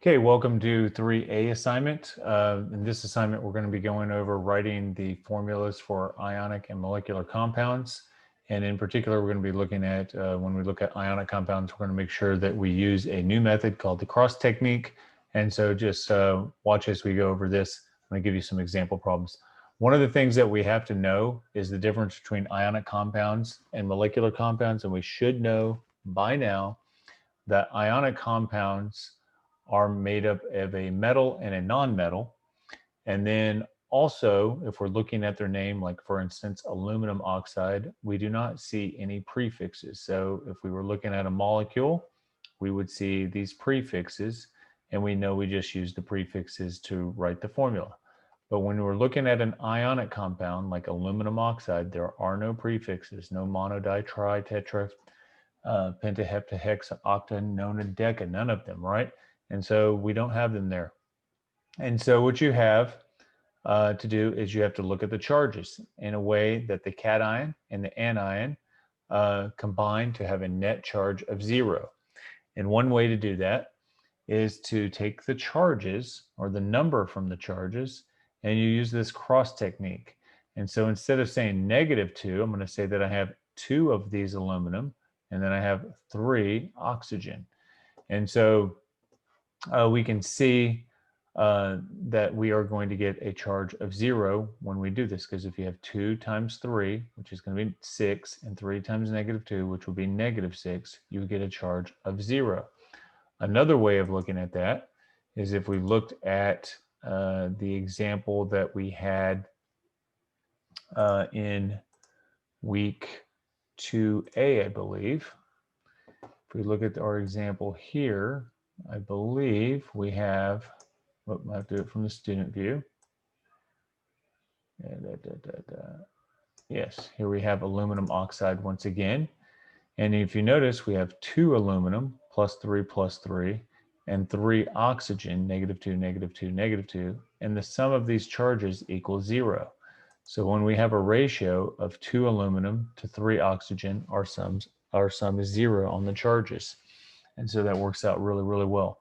Okay, welcome to 3A assignment. In this assignment, we're going to be going over writing the formulas for ionic and molecular compounds. And in particular, we're going to be looking at, when we look at ionic compounds, we're going to make sure that we use a new method called the cross technique. And so just watch as we go over this. I'm going to give you some example problems. One of the things that we have to know is the difference between ionic compounds and molecular compounds. And we should know by now that ionic compounds are made up of a metal and a non-metal. And then also, if we're looking at their name, like for instance, aluminum oxide, we do not see any prefixes. So if we were looking at a molecule, we would see these prefixes, and we know we just use the prefixes to write the formula. But when we're looking at an ionic compound like aluminum oxide, there are no prefixes, no mono, di, tri, tetra, penta, hepta, hexa, octa, nona, deca, none of them, right? And so we don't have them there. And so what you have to do is you have to look at the charges in a way that the cation and the anion combine to have a net charge of 0. And one way to do that is to take the charges or the number from the charges, and you use this cross technique. And so instead of saying -2, I'm going to say that I have 2 of these aluminum, and then I have 3 oxygen. And so we can see that we are going to get a charge of 0 when we do this, because if you have 2 times 3, which is going to be 6, and 3 times -2, which will be -6, you get a charge of 0. Another way of looking at that is if we looked at the example that we had in week 2A, I believe. If we look at our example here, I believe we have, I have to do it from the student view. Yes, here we have aluminum oxide once again. And if you notice, we have 2 aluminum, +3, and 3 oxygen, -2, -2, -2, and the sum of these charges equals 0. So when we have a ratio of 2 aluminum to 3 oxygen, our sum is 0 on the charges. And so that works out really, really well.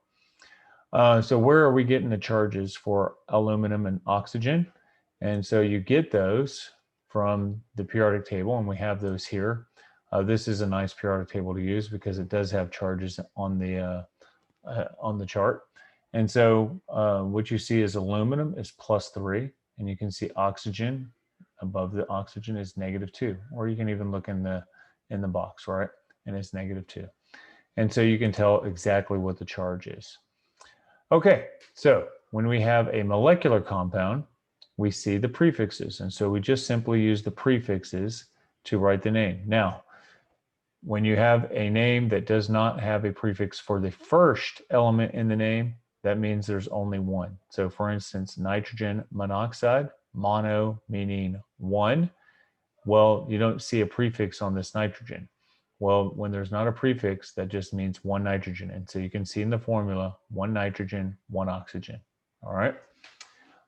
So where are we getting the charges for aluminum and oxygen? And so you get those from the periodic table, and we have those here. This is a nice periodic table to use because it does have charges on the chart. And so what you see is aluminum is +3, and you can see oxygen above the oxygen is -2, or you can even look in the box, right? And it's -2. And so you can tell exactly what the charge is. Okay, so when we have a molecular compound, we see the prefixes. And so we just simply use the prefixes to write the name. Now, when you have a name that does not have a prefix for the first element in the name, that means there's only one. So for instance, nitrogen monoxide, mono meaning one. Well, you don't see a prefix on this nitrogen. Well, when there's not a prefix, that just means one nitrogen. And so you can see in the formula, one nitrogen, one oxygen. All right.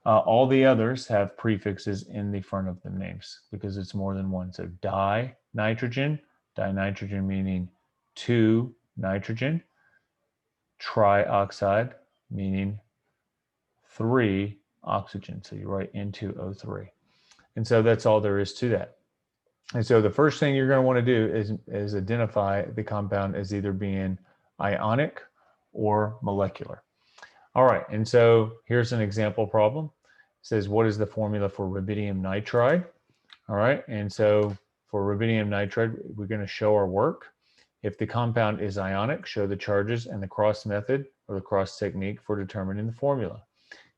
All the others have prefixes in the front of the names because it's more than one. So dinitrogen meaning 2 nitrogen, trioxide meaning 3 oxygen. So you write N2O3. And so that's all there is to that. And so the first thing you're going to want to do is identify the compound as either being ionic or molecular. All right, and so here's an example problem. It says, what is the formula for rubidium nitride? All right, and so for rubidium nitride, we're going to show our work. If the compound is ionic, show the charges and the cross method or the cross technique for determining the formula.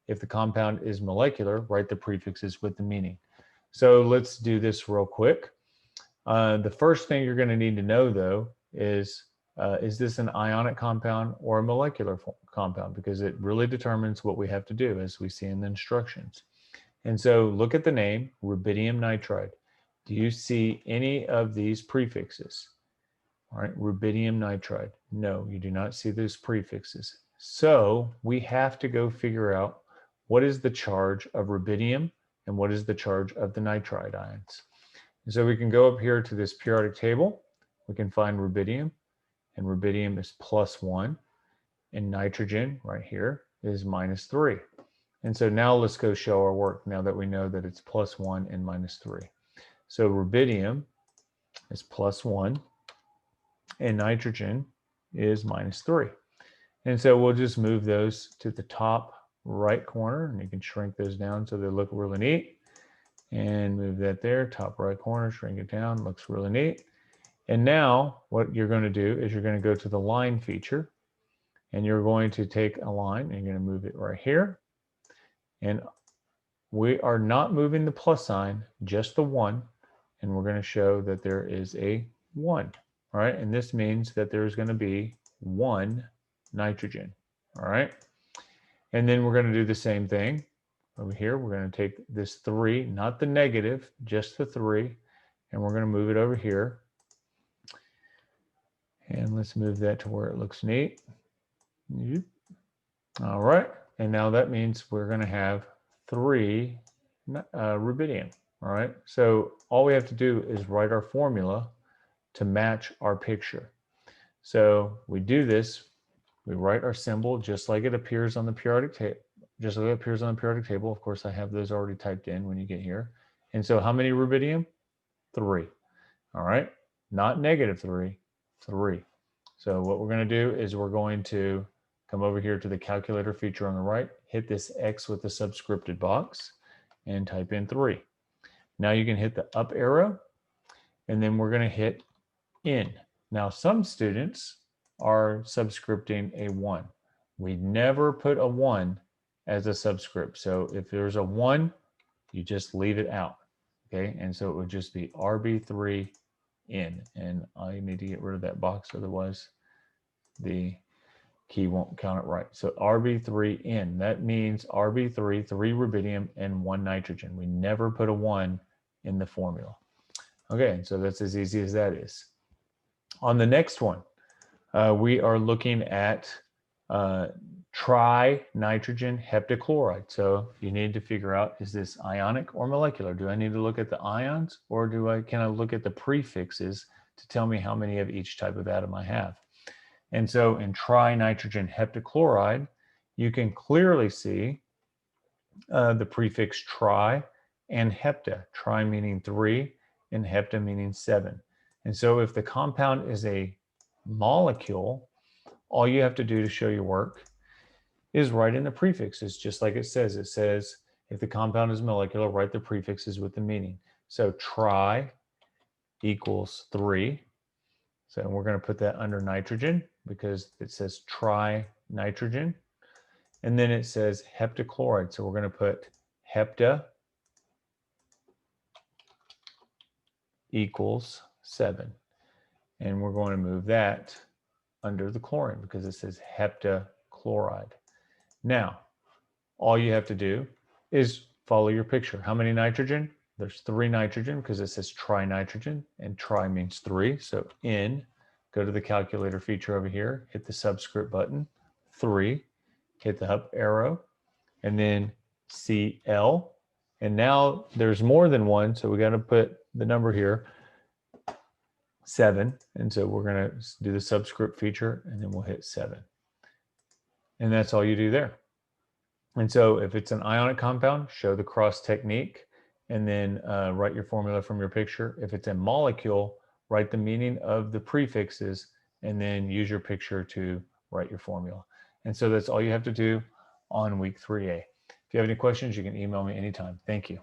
If the compound is molecular, write the prefixes with the meaning. So let's do this real quick. The first thing you're going to need to know, though, is this an ionic compound or a molecular compound? Because it really determines what we have to do, as we see in the instructions. And so look at the name, rubidium nitride. Do you see any of these prefixes? All right, rubidium nitride. No, you do not see those prefixes. So we have to go figure out what is the charge of rubidium and what is the charge of the nitride ions. And so we can go up here to this periodic table. We can find rubidium, and rubidium is +1. and nitrogen right here is -3. And so now let's go show our work now that we know that it's +1 and -3. So rubidium is +1 and nitrogen is -3. And so we'll just move those to the top right corner, and you can shrink those down so they look really neat. And move that there, top right corner, shrink it down, looks really neat. And now what you're going to do is you're going to go to the line feature, and you're going to take a line and you're going to move it right here. And we are not moving the plus sign, just the 1. And we're going to show that there is a 1. All right. And this means that there's going to be 1 nitrogen. All right. And then we're going to do the same thing over here. We're going to take this 3, not the negative, just the 3. And we're going to move it over here. And let's move that to where it looks neat. All right. And now that means we're going to have 3 rubidium. All right. So all we have to do is write our formula to match our picture. So we do this. We write our symbol just like it appears on the periodic table. Just like it appears on the periodic table. Of course, I have those already typed in when you get here. And so how many rubidium? 3. All right. Not -3, 3. So what we're going to do is we're going to come over here to the calculator feature on the right, hit this X with the subscripted box, and type in 3. Now you can hit the up arrow, and then we're going to hit in. Now some students are subscripting a 1. We never put a 1 as a subscript. So if there's a 1, you just leave it out. Okay, and so it would just be RB3 in, and I need to get rid of that box, otherwise the key won't count it right. So RB3 in, that means RB3, 3 rubidium and 1 nitrogen. We never put a 1 in the formula. Okay, so that's as easy as that is. On the next one, we are looking at tri-nitrogen heptachloride. So you need to figure out, is this ionic or molecular? Do I need to look at the ions, or can I look at the prefixes to tell me how many of each type of atom I have? And so in tri-nitrogen heptachloride, you can clearly see the prefix tri and hepta, tri meaning 3 and hepta meaning 7. And so if the compound is a molecule, all you have to do to show your work is write in the prefixes, just like it says. It says, if the compound is molecular, write the prefixes with the meaning. So tri equals 3. So we're going to put that under nitrogen because it says tri-nitrogen. And then it says heptachloride. So we're going to put hepta equals 7. And we're going to move that under the chlorine because it says heptachloride. Now, all you have to do is follow your picture. How many nitrogen? There's 3 nitrogen because it says tri-nitrogen, and tri means 3. So in, go to the calculator feature over here, hit the subscript button, 3, hit the up arrow, and then Cl. And now there's more than 1, so we got to put the number here, 7. And so we're going to do the subscript feature, and then we'll hit 7. And that's all you do there. And so if it's an ionic compound, show the cross technique, and then write your formula from your picture. If it's a molecule, write the meaning of the prefixes, and then use your picture to write your formula. And so that's all you have to do on week 3A. If you have any questions, you can email me anytime. Thank you.